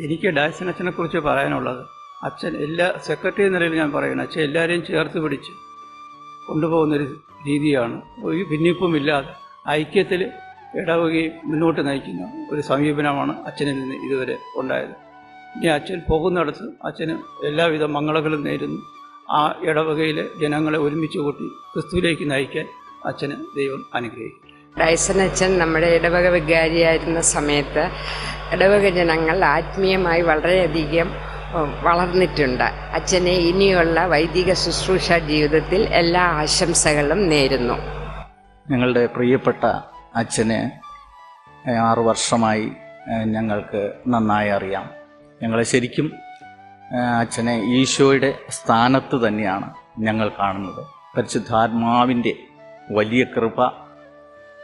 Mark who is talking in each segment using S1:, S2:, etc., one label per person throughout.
S1: എനിക്ക് ഡയസൻ അച്ഛനെ കുറിച്ച് പറയാനുള്ളത്, അച്ഛൻ എല്ലാ സെക്രട്ടറി നിലയിൽ ഞാൻ പറയുന്നത്, അച്ഛൻ എല്ലാവരെയും ചേർത്ത് പിടിച്ച് കൊണ്ടുപോകുന്നൊരു രീതിയാണ്. ഒരു ഭിന്നിപ്പുമില്ലാതെ ഐക്യത്തിൽ ഇടവകയും മുന്നോട്ട് നയിക്കുന്ന ഒരു സമീപനമാണ് അച്ഛനിൽ നിന്ന് ഇതുവരെ ഉണ്ടായത്. ഇനി അച്ഛൻ പോകുന്നിടത്ത് അച്ഛന് എല്ലാവിധ മംഗളങ്ങളും നേരുന്നു. ആ ഇടവകയിലെ ജനങ്ങളെ ഒരുമിച്ച് കൂട്ടി ക്രിസ്തുവിലേക്ക് നയിക്കാൻ അച്ഛന് ദൈവം അനുഗ്രഹിക്കും.
S2: ഡയസൻ അച്ഛൻ നമ്മുടെ ഇടവക വികാരിയായിരുന്ന സമയത്ത് ഇടവക ജനങ്ങൾ ആത്മീയമായി വളരെയധികം വളർന്നിട്ടുണ്ട്. അച്ഛനെ ഇനിയുള്ള വൈദിക ശുശ്രൂഷ ജീവിതത്തിൽ എല്ലാ ആശംസകളും നേരുന്നു.
S3: ഞങ്ങളുടെ പ്രിയപ്പെട്ട അച്ഛന് 6 വർഷമായി ഞങ്ങൾക്ക് നന്നായി അറിയാം. ഞങ്ങളെ ശരിക്കും അച്ഛനെ ഈശോയുടെ സ്ഥാനത്ത് തന്നെയാണ് ഞങ്ങൾ കാണുന്നത്. പരിശുദ്ധാത്മാവിൻ്റെ വലിയ കൃപ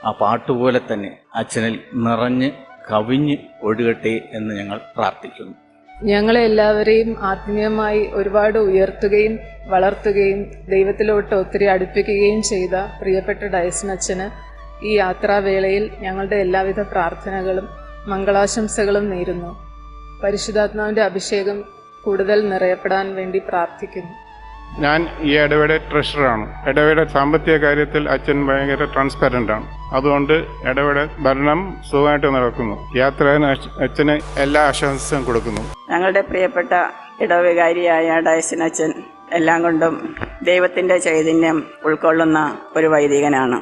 S3: ആ പാട്ടുപോലെ തന്നെ അച്ഛനിൽ നിറഞ്ഞ് കവിഞ്ഞ് ഒഴുകട്ടെ എന്ന് ഞങ്ങൾ പ്രാർത്ഥിക്കുന്നു.
S4: ഞങ്ങളെ എല്ലാവരെയും ആത്മീയമായി ഒരുപാട് ഉയർത്തുകയും വളർത്തുകയും ദൈവത്തിലോട്ട് ഒത്തിരി അടുപ്പിക്കുകയും ചെയ്ത പ്രിയപ്പെട്ട ഡയസൻ അച്ഛന് ഈ യാത്രാവേളയിൽ ഞങ്ങളുടെ എല്ലാവിധ പ്രാർത്ഥനകളും മംഗളാശംസകളും നേരുന്നു. പരിശുദ്ധാത്മാവിൻ്റെ അഭിഷേകം കൂടുതൽ നിറയപ്പെടാൻ വേണ്ടി പ്രാർത്ഥിക്കുന്നു.
S5: ഞാൻ ഈ ഇടവയുടെ ട്രഷററാണ്. ഇടവയുടെ സാമ്പത്തിക കാര്യത്തിൽ അച്ഛൻ ഭയങ്കര ട്രാൻസ്പെറൻ്റ് ആണ്. അതുകൊണ്ട് ഇടവയുടെ ഭരണം സുഖമായിട്ട് നടക്കുന്നു. യാത്രയിൽ അച്ഛന് എല്ലാ ആശംസയും കൊടുക്കുന്നു.
S6: ഞങ്ങളുടെ പ്രിയപ്പെട്ട ഇടവകാരിയായ ഡയസൻ അച്ഛൻ എല്ലാം കൊണ്ടും ദൈവത്തിൻ്റെ ചൈതന്യം ഉൾക്കൊള്ളുന്ന ഒരു വൈദികനാണ്.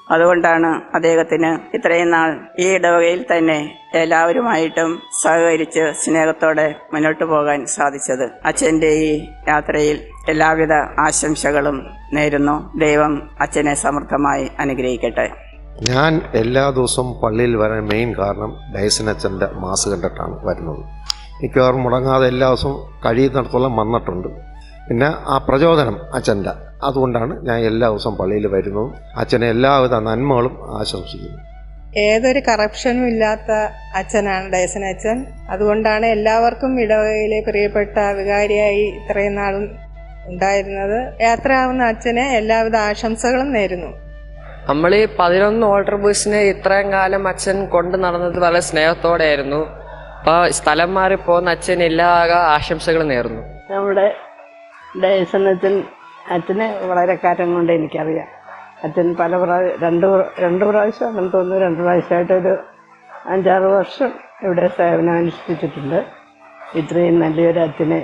S6: അതുകൊണ്ടാണ് അദ്ദേഹത്തിന് ഇത്രയും നാൾ ഈ ഇടവകയിൽ തന്നെ എല്ലാവരുമായിട്ടും സഹകരിച്ച് സ്നേഹത്തോടെ മുന്നോട്ട് പോകാൻ സാധിച്ചത്. അച്ഛൻ്റെ ഈ യാത്രയിൽ എല്ലാവിധ ആശംസകളും നേരുന്നു. ദൈവം അച്ഛനെ സമൃദ്ധമായി അനുഗ്രഹിക്കട്ടെ.
S7: ഞാൻ എല്ലാ ദിവസവും പള്ളിയിൽ വരാൻ മെയിൻ കാരണം ഡയസൻ അച്ഛൻ്റെ മാസ് കണ്ടിട്ടാണ് വരുന്നത്. മിക്കവാറും മുടങ്ങാതെ എല്ലാ ദിവസവും കഴിയുന്നിടത്തോളം വന്നിട്ടുണ്ട്. പിന്നെ ആ പ്രചോദനം അച്ഛൻ്റെ, അതുകൊണ്ടാണ് ഞാൻ എല്ലാ ദിവസവും പള്ളിയിൽ വരുന്നതും അച്ഛനെ എല്ലാവിധ നന്മകളും ആശംസിക്കുന്നു.
S8: ഏതൊരു കറപ്ഷനും ഇല്ലാത്ത അച്ഛനാണ് ഡയസൻ അച്ഛൻ. അതുകൊണ്ടാണ് എല്ലാവർക്കും ഇടവകയിലെ പ്രിയപ്പെട്ട വികാരിയായി ഇത്രയും നാളും ഉണ്ടായിരുന്നത്. യാത്രയാവുന്ന അച്ഛനെ എല്ലാവിധ ആശംസകളും നേരുന്നു.
S2: നമ്മൾ ഈ 11 ഓൾട്ടർ ബോയ്സിനെ ഇത്രയും കാലം അച്ഛൻ കൊണ്ട് നടന്നത് വളരെ സ്നേഹത്തോടെയായിരുന്നു. അപ്പോൾ സ്ഥലം മാറി പോകുന്ന അച്ഛൻ എല്ലാ ആശംസകളും നേരുന്നു.
S6: നമ്മുടെ ഡയസൻ അച്ഛനെ വളരെ കാലം കൊണ്ട് എനിക്കറിയാം. അച്ഛൻ പല രണ്ട് പ്രാവശ്യം അങ്ങനെ തോന്നുന്നു, 2 പ്രാവശ്യമായിട്ടൊരു 5-6 വർഷം ഇവിടെ സേവനം അനുഷ്ഠിച്ചിട്ടുണ്ട്. ഇത്രയും നല്ലൊരു അച്ഛനെ,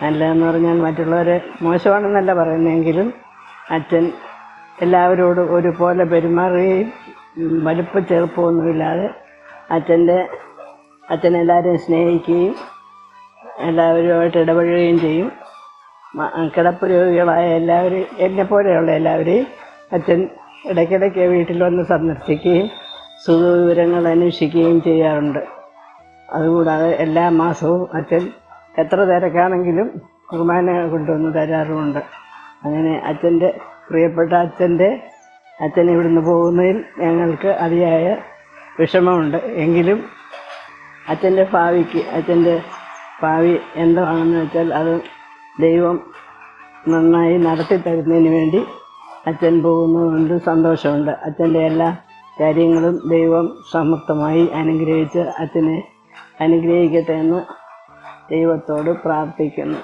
S6: നല്ലതെന്ന് പറഞ്ഞാൽ മറ്റുള്ളവരെ മോശമാണെന്നല്ല പറയുന്നതെങ്കിലും അച്ഛൻ എല്ലാവരോടും ഒരുപോലെ പെരുമാറുകയും വലുപ്പ ചെറുപ്പമൊന്നുമില്ലാതെ അച്ഛനെല്ലാവരെയും സ്നേഹിക്കുകയും എല്ലാവരുമായിട്ട് ഇടപഴകുകയും ചെയ്യും. കിടപ്പ് രോഗികളായ എല്ലാവരും, എന്നെപ്പോലെയുള്ള എല്ലാവരെയും അച്ഛൻ ഇടയ്ക്കിടയ്ക്ക് വീട്ടിൽ വന്ന് സന്ദർശിക്കുകയും സുഖവിവരങ്ങൾ അന്വേഷിക്കുകയും ചെയ്യാറുണ്ട്. അതുകൂടാതെ എല്ലാ മാസവും അച്ഛൻ എത്ര തിരക്കാണെങ്കിലും കുർബാന കൊണ്ടുവന്ന് തരാറുമുണ്ട്. അങ്ങനെ പ്രിയപ്പെട്ട അച്ഛൻ ഇവിടുന്ന് പോകുന്നതിൽ ഞങ്ങൾക്ക് അതിയായ വിഷമമുണ്ട്. എങ്കിലും അച്ഛൻ്റെ ഭാവി എന്താണെന്ന് വെച്ചാൽ അത് ദൈവം നന്നായി നടത്തി തരുന്നതിന് വേണ്ടി അച്ഛൻ പോകുന്നതുകൊണ്ട് സന്തോഷമുണ്ട്. അച്ഛൻ്റെ എല്ലാ കാര്യങ്ങളും ദൈവം സമർത്ഥമായി അനുഗ്രഹിച്ച് അച്ഛനെ അനുഗ്രഹിക്കട്ടെ എന്ന് ദൈവത്തോട് പ്രാർത്ഥിക്കുന്നു.